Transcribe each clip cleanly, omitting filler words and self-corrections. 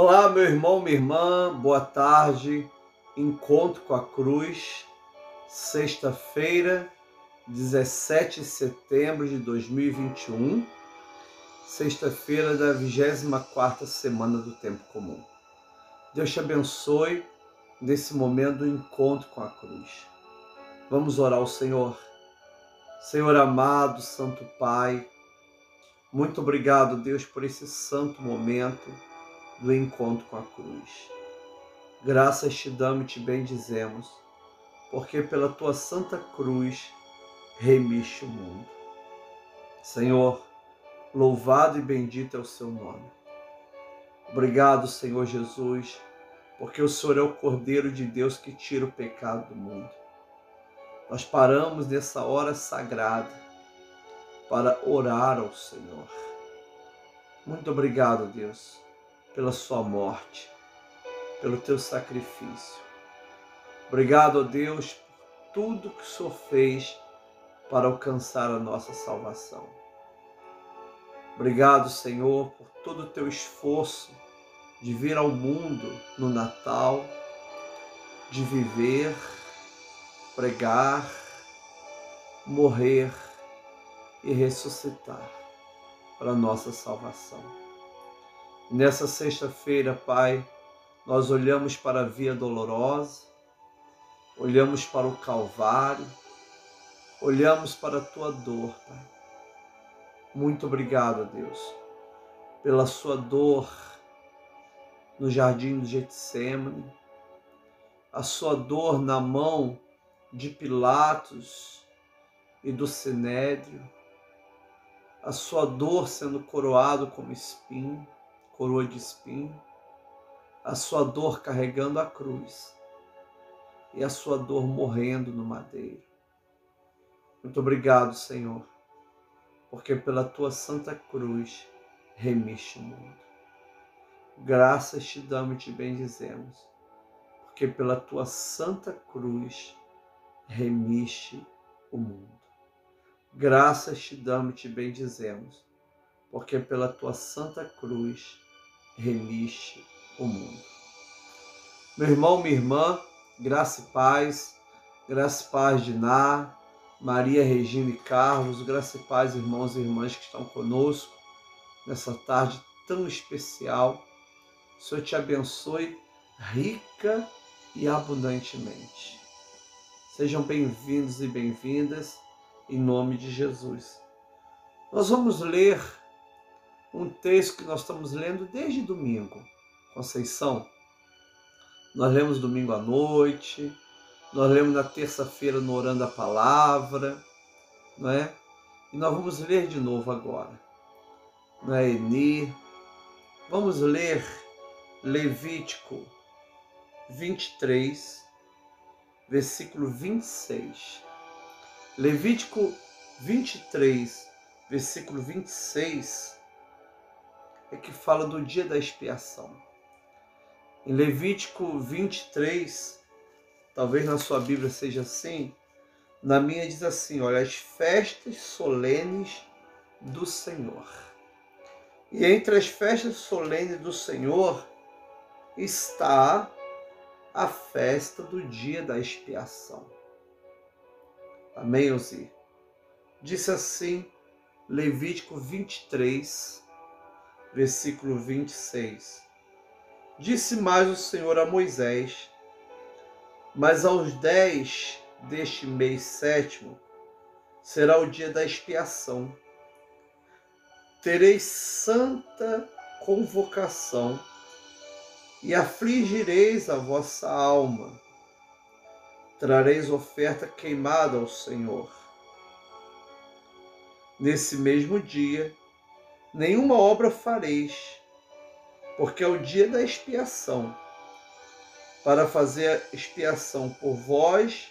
Olá, meu irmão, minha irmã, boa tarde. Encontro com a Cruz, sexta-feira, 17 de setembro de 2021, sexta-feira da 24ª semana do Tempo Comum. Deus te abençoe nesse momento do encontro com a Cruz. Vamos orar ao Senhor. Senhor amado, Santo Pai, muito obrigado, Deus, por esse santo momento do encontro com a Cruz. Graças te damos e te bendizemos, porque pela tua santa cruz remiste o mundo. Senhor, louvado e bendito é o seu nome. Obrigado, Senhor Jesus, porque o Senhor é o Cordeiro de Deus que tira o pecado do mundo. Nós paramos nessa hora sagrada para orar ao Senhor. Muito obrigado, Deus, pela sua morte, pelo teu sacrifício. Obrigado, ó Deus, por tudo que o Senhor fez para alcançar a nossa salvação. Obrigado, Senhor, por todo o teu esforço de vir ao mundo no Natal, de viver, pregar, morrer e ressuscitar para a nossa salvação. Nessa sexta-feira, Pai, nós olhamos para a via dolorosa, olhamos para o Calvário, olhamos para a tua dor, Pai. Muito obrigado, Deus, pela sua dor no jardim do Getsêmani, a sua dor na mão de Pilatos e do Sinédrio, a sua dor sendo coroado como espinho, coroa de espinho, a sua dor carregando a cruz e a sua dor morrendo no madeiro. Muito obrigado, Senhor, porque pela tua santa cruz remiste o mundo. Graças te damos e te bendizemos, porque pela tua santa cruz remiste o mundo. Graças te damos e te bendizemos, porque pela tua santa cruz remiste o mundo. Meu irmão, minha irmã, graça e paz de Ná, Maria Regina e Carlos, graça e paz, irmãos e irmãs que estão conosco nessa tarde tão especial. O Senhor te abençoe rica e abundantemente. Sejam bem-vindos e bem-vindas em nome de Jesus. Nós vamos ler um texto que nós estamos lendo desde domingo, Conceição. Nós lemos domingo à noite, nós lemos na terça-feira no Orando a Palavra, não é? E nós vamos ler de novo agora, não é, Eni? Vamos ler Levítico 23, versículo 26. Levítico 23, versículo 26, é que fala do dia da expiação. Em Levítico 23, talvez na sua Bíblia seja assim, na minha diz assim, olha, as festas solenes do Senhor. E entre as festas solenes do Senhor está a festa do dia da expiação. Amém, Ozi? Disse assim, Levítico 23, versículo 26. Disse mais o Senhor a Moisés, mas aos 10 deste mês sétimo será o dia da expiação. Tereis santa convocação e afligireis a vossa alma. Trareis oferta queimada ao Senhor. Nesse mesmo dia, nenhuma obra fareis, porque é o dia da expiação, para fazer a expiação por vós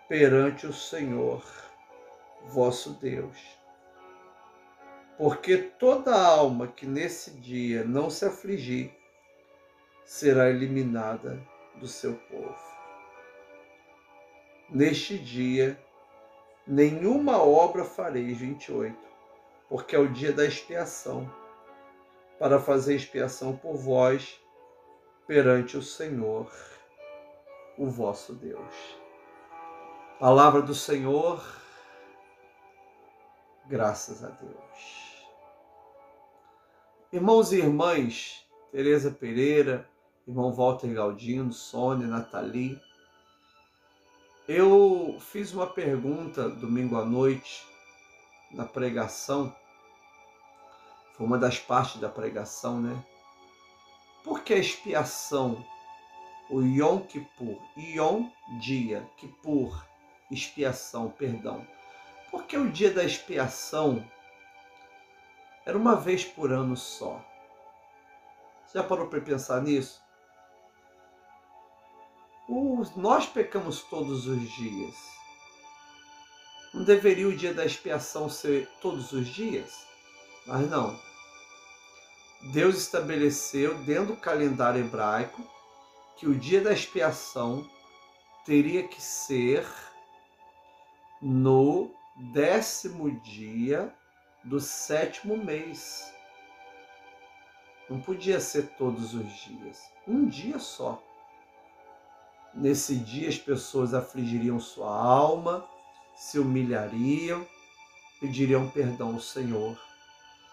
perante o Senhor, vosso Deus. Porque toda alma que nesse dia não se afligir, será eliminada do seu povo. Neste dia, nenhuma obra fareis, 28, porque é o dia da expiação, para fazer expiação por vós perante o Senhor, o vosso Deus. Palavra do Senhor, graças a Deus. Irmãos e irmãs, Tereza Pereira, irmão Walter Galdino, Sônia, Nathalie, eu fiz uma pergunta domingo à noite na pregação, foi uma das partes da pregação, né? Por que a expiação, o Yom Kippur, Yom, dia, Kippur, expiação, perdão. Por que o dia da expiação era uma vez por ano só? Você já parou para pensar nisso? Nós pecamos todos os dias. Não deveria o dia da expiação ser todos os dias? Mas não. Deus estabeleceu dentro do calendário hebraico que o dia da expiação teria que ser no 10º dia do 7º mês. Não podia ser todos os dias. Um dia só. Nesse dia as pessoas afligiriam sua alma, se humilhariam, pediriam perdão ao Senhor,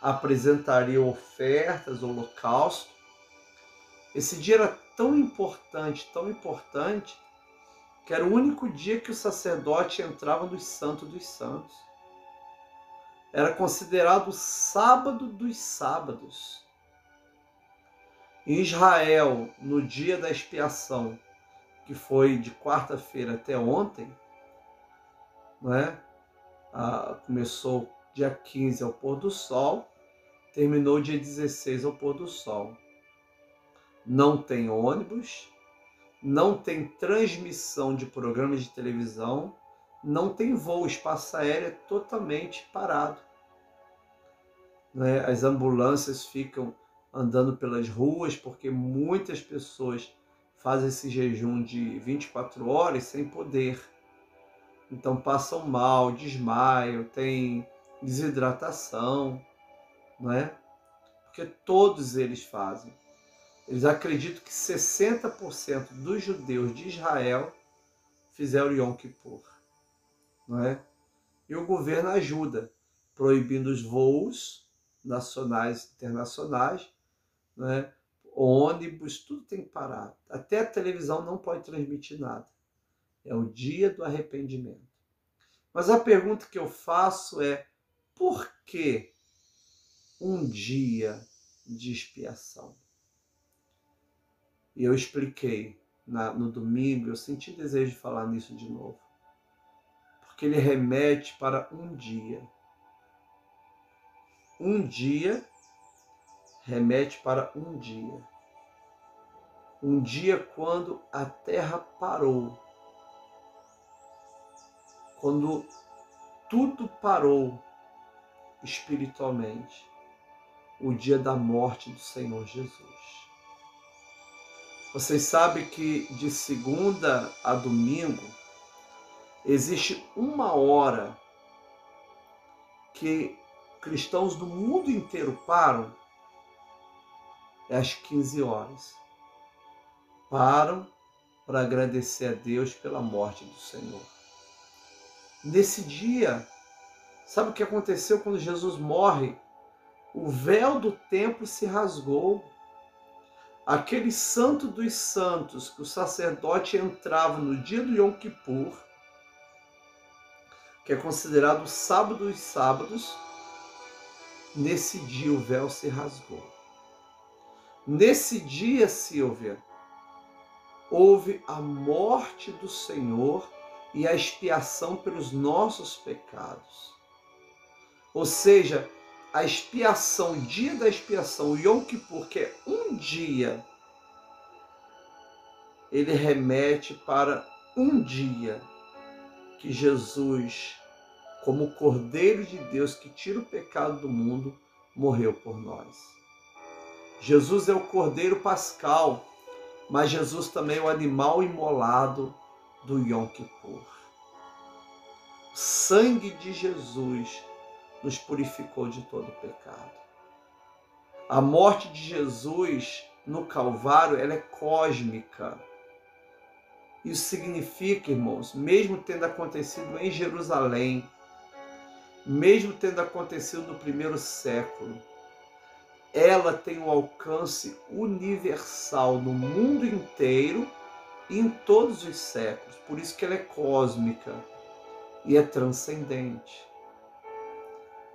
apresentariam ofertas, holocausto. Esse dia era tão importante, que era o único dia que o sacerdote entrava no Santo dos Santos. Era considerado o sábado dos sábados. Em Israel, no dia da expiação, que foi de quarta-feira até ontem, né? Começou dia 15 ao pôr do sol, terminou dia 16 ao pôr do sol. Não tem ônibus, não tem transmissão de programas de televisão, não tem voo, espaço aéreo é totalmente parado. Né? As ambulâncias ficam andando pelas ruas porque muitas pessoas fazem esse jejum de 24 horas sem poder. Então passam mal, desmaio, tem desidratação, não é? Porque todos eles fazem. Eles acreditam que 60% dos judeus de Israel fizeram Yom Kippur, não é? E o governo ajuda, proibindo os voos nacionais e internacionais, não é? Ônibus, tudo tem que parar. Até a televisão não pode transmitir nada. É o dia do arrependimento. Mas a pergunta que eu faço é: por que um dia de expiação? E eu expliquei no domingo, eu senti desejo de falar nisso de novo. Porque ele remete para um dia. Um dia remete para um dia. Um dia quando a terra parou. Quando tudo parou espiritualmente. O dia da morte do Senhor Jesus. Vocês sabem que de segunda a domingo existe uma hora que cristãos do mundo inteiro param, é às 15 horas. Param para agradecer a Deus pela morte do Senhor. Nesse dia, sabe o que aconteceu quando Jesus morre? O véu do templo se rasgou. Aquele santo dos santos que o sacerdote entrava no dia do Yom Kippur, que é considerado o sábado dos sábados, nesse dia o véu se rasgou. Nesse dia, Silvia, houve a morte do Senhor e a expiação pelos nossos pecados. Ou seja, a expiação, o dia da expiação, o Yom Kippur, que é um dia, ele remete para um dia que Jesus, como o Cordeiro de Deus que tira o pecado do mundo, morreu por nós. Jesus é o Cordeiro Pascal, mas Jesus também é o animal imolado do Yom Kippur. O sangue de Jesus nos purificou de todo pecado. A morte de Jesus no Calvário, ela é cósmica. Isso significa, irmãos, mesmo tendo acontecido em Jerusalém, mesmo tendo acontecido no primeiro século, ela tem um alcance universal no mundo inteiro e em todos os séculos. Por isso que ela é cósmica e é transcendente.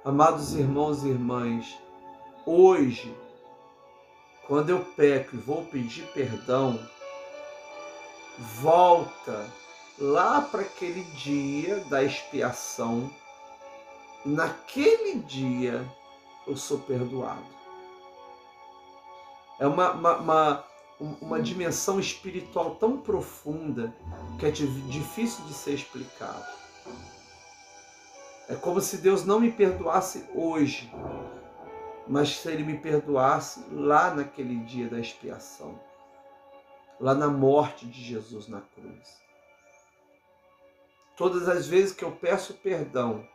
Amados irmãos e irmãs, hoje, quando eu peco e vou pedir perdão, volta lá para aquele dia da expiação. Naquele dia eu sou perdoado. É uma dimensão espiritual tão profunda que é difícil de ser explicado. É como se Deus não me perdoasse hoje, mas se Ele me perdoasse lá naquele dia da expiação, lá na morte de Jesus na cruz. Todas as vezes que eu peço perdão,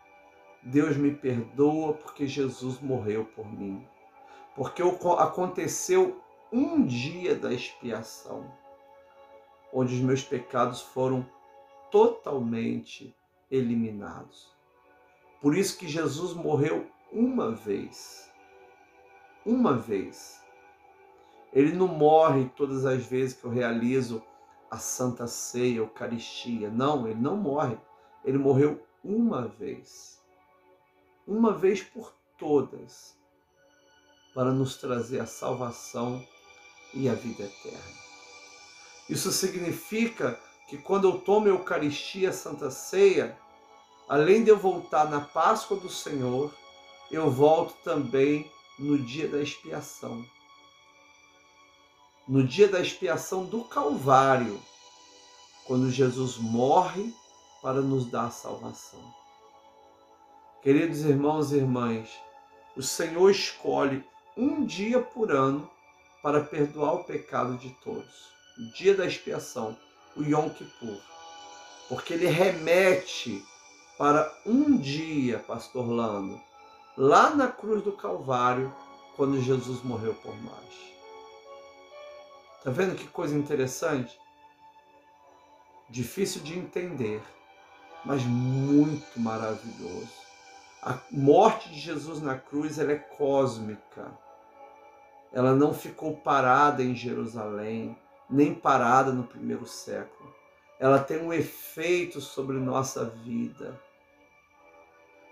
Deus me perdoa porque Jesus morreu por mim. Porque aconteceu um dia da expiação, onde os meus pecados foram totalmente eliminados. Por isso que Jesus morreu uma vez. Uma vez. Ele não morre todas as vezes que eu realizo a Santa Ceia, a Eucaristia. Não, ele não morre. Ele morreu uma vez. Uma vez por todas, para nos trazer a salvação e a vida eterna. Isso significa que quando eu tomo a Eucaristia, a Santa Ceia, além de eu voltar na Páscoa do Senhor, eu volto também no dia da expiação. No dia da expiação do Calvário, quando Jesus morre para nos dar a salvação. Queridos irmãos e irmãs, o Senhor escolhe um dia por ano para perdoar o pecado de todos. O dia da expiação, o Yom Kippur. Porque ele remete para um dia, pastor Lando, lá na cruz do Calvário, quando Jesus morreu por nós. Está vendo que coisa interessante? Difícil de entender, mas muito maravilhoso. A morte de Jesus na cruz, ela é cósmica. Ela não ficou parada em Jerusalém, nem parada no primeiro século. Ela tem um efeito sobre nossa vida,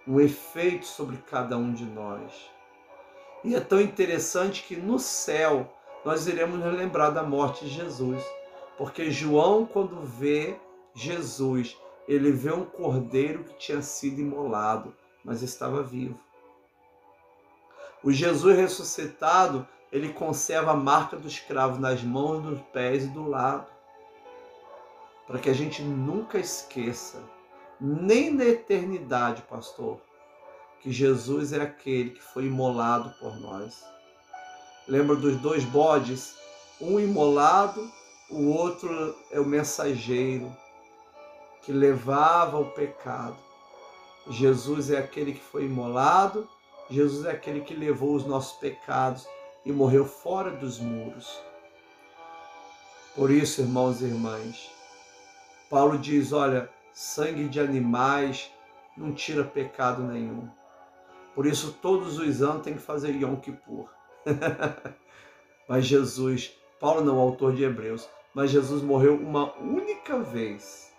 um efeito sobre cada um de nós. E é tão interessante que no céu nós iremos nos lembrar da morte de Jesus, porque João, quando vê Jesus, ele vê um cordeiro que tinha sido imolado, mas estava vivo. O Jesus ressuscitado, ele conserva a marca dos cravos nas mãos, nos pés e do lado, para que a gente nunca esqueça, nem na eternidade, pastor, que Jesus é aquele que foi imolado por nós. Lembra dos dois bodes? Um imolado, o outro é o mensageiro que levava o pecado. Jesus é aquele que foi imolado, Jesus é aquele que levou os nossos pecados e morreu fora dos muros. Por isso, irmãos e irmãs, Paulo diz, olha, sangue de animais não tira pecado nenhum. Por isso, todos os anos tem que fazer Yom Kippur. Mas Jesus, Paulo não é o autor de Hebreus, mas Jesus morreu uma única vez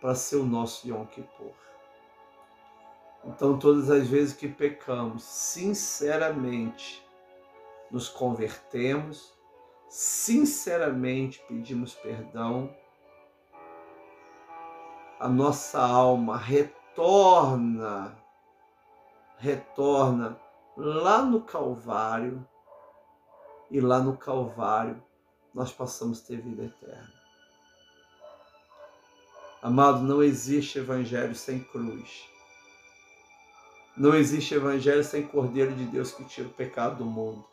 para ser o nosso Yom Kippur. Então, todas as vezes que pecamos, sinceramente, nos convertemos, sinceramente pedimos perdão, a nossa alma retorna lá no Calvário, e lá no Calvário nós passamos a ter vida eterna. Amado, não existe evangelho sem cruz. Não existe evangelho sem Cordeiro de Deus que tira o pecado do mundo.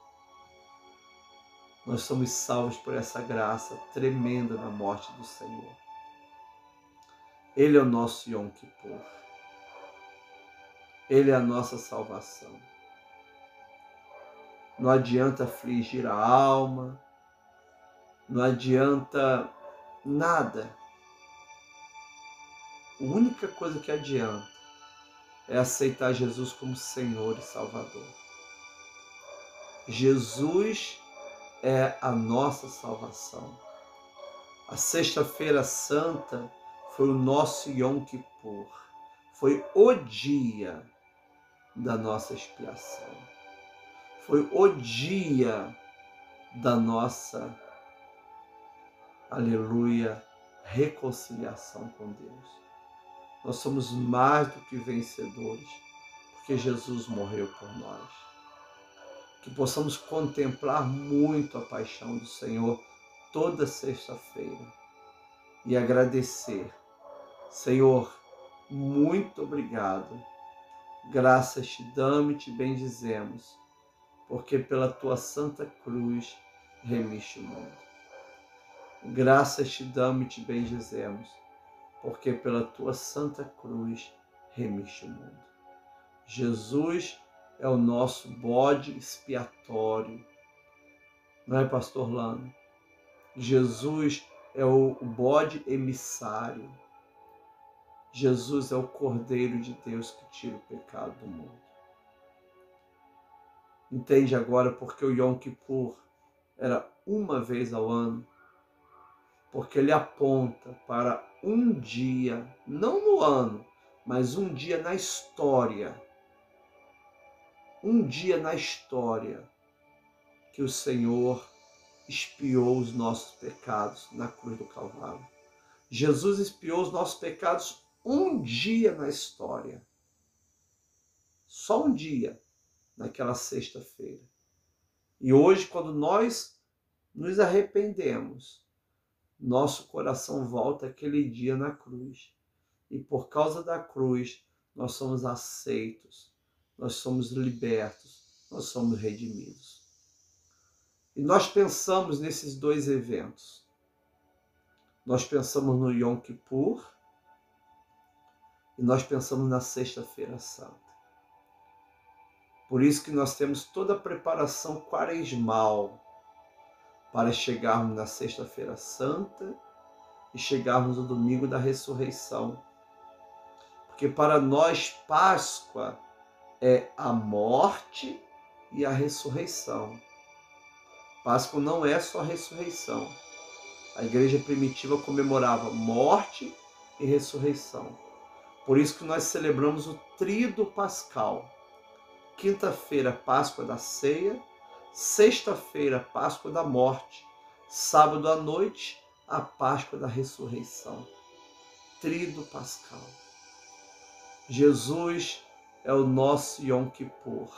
Nós somos salvos por essa graça tremenda na morte do Senhor. Ele é o nosso Yom Kippur. Ele é a nossa salvação. não adianta afligir a alma, não adianta nada. A única coisa que adianta é aceitar Jesus como Senhor e Salvador. Jesus é a nossa salvação. A Sexta-feira Santa foi o nosso Yom Kippur. Foi o dia da nossa expiação. Foi o dia da nossa, aleluia, reconciliação com Deus. Nós somos mais do que vencedores, porque Jesus morreu por nós. Que possamos contemplar muito a paixão do Senhor toda sexta-feira e agradecer. Senhor, muito obrigado. Graças te damos e te bendizemos, porque pela tua santa cruz remiste o mundo. Graças te damos e te bendizemos, porque pela tua santa cruz remiste o mundo. Jesus é o nosso bode expiatório. Não é, pastor Lano? Jesus é o bode emissário. Jesus é o Cordeiro de Deus que tira o pecado do mundo. Entende agora porque o Yom Kippur era uma vez ao ano? Porque ele aponta para um dia, não no ano, mas um dia na história. Um dia na história que o Senhor expiou os nossos pecados na cruz do Calvário. Jesus expiou os nossos pecados um dia na história. Só um dia, naquela sexta-feira. E hoje, quando nós nos arrependemos, nosso coração volta àquele dia na cruz. E por causa da cruz, nós somos aceitos, nós somos libertos, nós somos redimidos. E nós pensamos nesses dois eventos. Nós pensamos no Yom Kippur e nós pensamos na Sexta-feira Santa. Por isso que nós temos toda a preparação quaresmal para chegarmos na Sexta-feira Santa e chegarmos no domingo da ressurreição. Porque para nós Páscoa é a morte e a ressurreição. Páscoa não é só a ressurreição. A igreja primitiva comemorava morte e ressurreição. Por isso que nós celebramos o Tríduo Pascal. Quinta-feira, Páscoa da ceia. Sexta-feira, Páscoa da morte. Sábado à noite, a Páscoa da ressurreição. Tríduo Pascal. Jesus é o nosso Yom Kippur.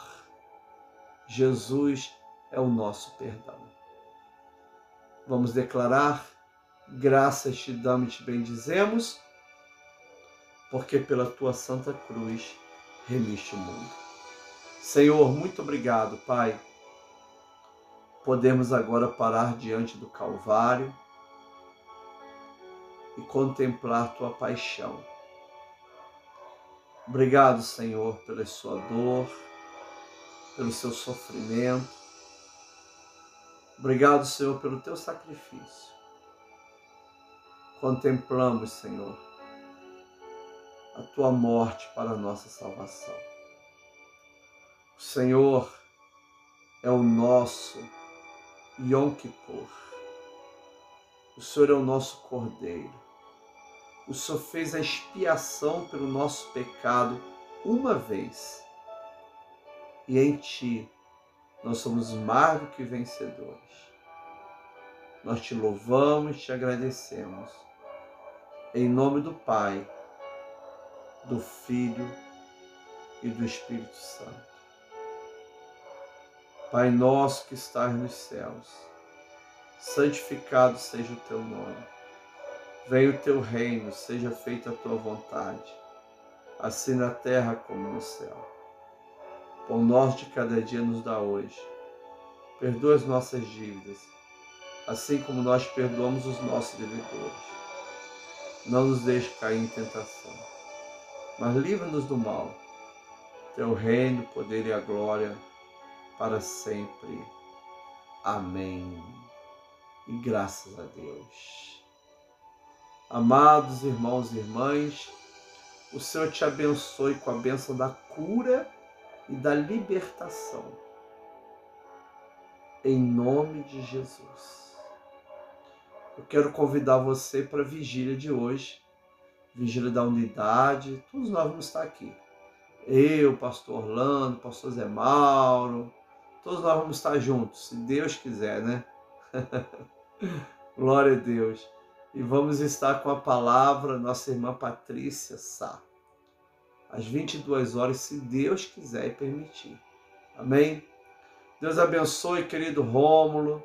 Jesus é o nosso perdão. Vamos declarar: graças te damos e te bendizemos, porque pela tua santa cruz remiste o mundo. Senhor, muito obrigado, Pai. Podemos agora parar diante do Calvário e contemplar tua paixão. Obrigado, Senhor, pela sua dor, pelo seu sofrimento. Obrigado, Senhor, pelo teu sacrifício. Contemplamos, Senhor, a tua morte para a nossa salvação. O Senhor é o nosso Yom Kippur. O Senhor é o nosso Cordeiro. O Senhor fez a expiação pelo nosso pecado uma vez. E em Ti nós somos mais do que vencedores. Nós te louvamos e te agradecemos. Em nome do Pai, do Filho e do Espírito Santo. Pai nosso que estás nos céus, santificado seja o teu nome. Venha o teu reino, seja feita a tua vontade, assim na terra como no céu. Pão nosso de cada dia nos dá hoje. Perdoa as nossas dívidas, assim como nós perdoamos os nossos devedores. Não nos deixe cair em tentação, mas livra-nos do mal. Teu reino, o poder e a glória, para sempre. Amém. E graças a Deus. Amados irmãos e irmãs, o Senhor te abençoe com a bênção da cura e da libertação. Em nome de Jesus. Eu quero convidar você para a vigília de hoje. Vigília da unidade. Todos nós vamos estar aqui. Eu, pastor Orlando, pastor Zé Mauro. Todos nós vamos estar juntos, se Deus quiser, né? Glória a Deus. E vamos estar com a palavra nossa irmã Patrícia Sá. Às 22 horas, se Deus quiser e permitir. Amém? Deus abençoe, querido Rômulo.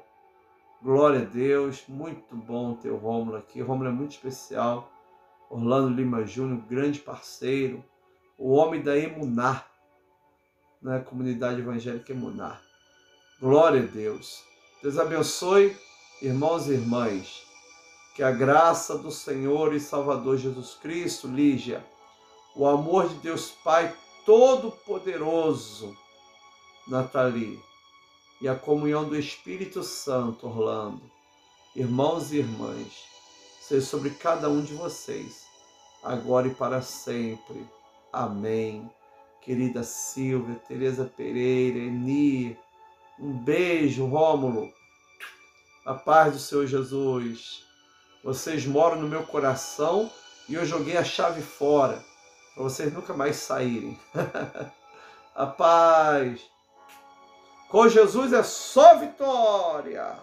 Glória a Deus. Muito bom ter o Rômulo aqui. O Rômulo é muito especial. Orlando Lima Júnior, grande parceiro. O homem da Emuná, na comunidade evangélica Emuná. Glória a Deus. Deus abençoe, irmãos e irmãs. Que a graça do Senhor e Salvador Jesus Cristo, Lígia, o amor de Deus Pai Todo-Poderoso, Nathalie, e a comunhão do Espírito Santo, Orlando, irmãos e irmãs, seja sobre cada um de vocês, agora e para sempre. Amém. Querida Silvia, Tereza Pereira, Eni, um beijo, Rômulo. A paz do Senhor Jesus. Vocês moram no meu coração e eu joguei a chave fora, para vocês nunca mais saírem. A paz. Com Jesus é só vitória.